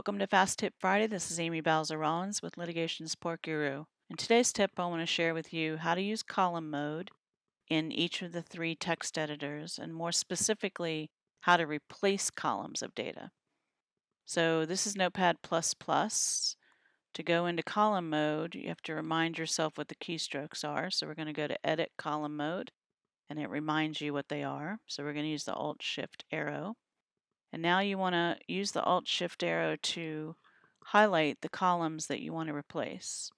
Welcome to Fast Tip Friday. This is Amy Bowser-Rollins with Litigation Support Guru. In today's tip, I want to share with you how to use column mode in each of the three text editors, and more specifically, how to replace columns of data. So this is Notepad++. To go into column mode, you have to remind yourself what the keystrokes are. So we're going to go to Edit Column Mode, and it reminds you what they are. So we're going to use the Alt-Shift arrow. And now you want to use the Alt-Shift arrow to highlight the columns that you want to replace.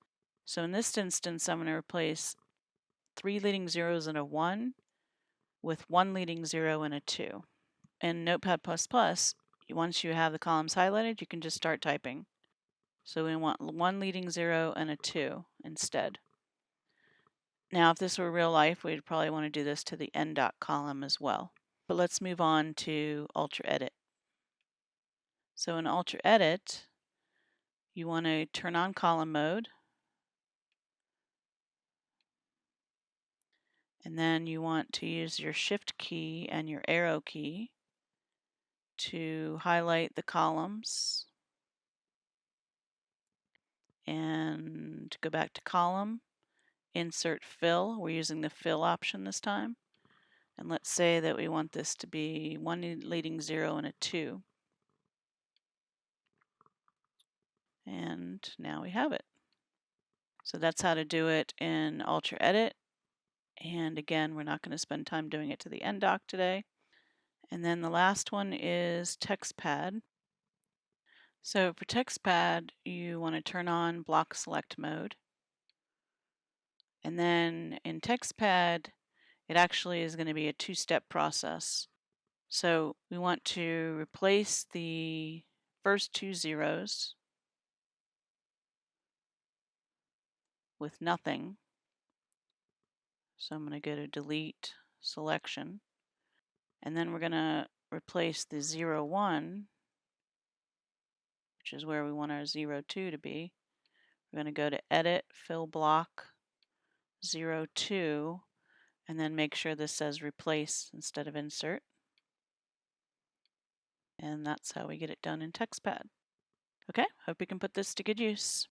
So in this instance, I'm going to replace 3 leading zeros and a 1 with 1 leading 0 and a 2. In Notepad++, once you have the columns highlighted, you can just start typing. So we want 1 leading 0 and a 2 instead. Now, if this were real life, we'd probably want to do this to the end dot column as well. But let's move on to UltraEdit. So in UltraEdit, you want to turn on column mode, and then you want to use your Shift key and your arrow key to highlight the columns, and go back to column, insert fill. We're using the fill option this time, and let's say that we want this to be 1 leading 0 and a 2. And now we have it. So that's how to do it in UltraEdit. And again, we're not going to spend time doing it to the end doc today. And then the last one is TextPad. So for TextPad, you want to turn on block select mode. And then in TextPad, it actually is going to be a two-step process. So we want to replace the first 2 zeros with nothing. So I'm going to go to delete selection. And then we're going to replace the 0, 1, which is where we want our 0, 2 to be. We're going to go to Edit, Fill Block, 0, 2, and then make sure this says Replace instead of Insert. And that's how we get it done in TextPad. Okay, hope you can put this to good use.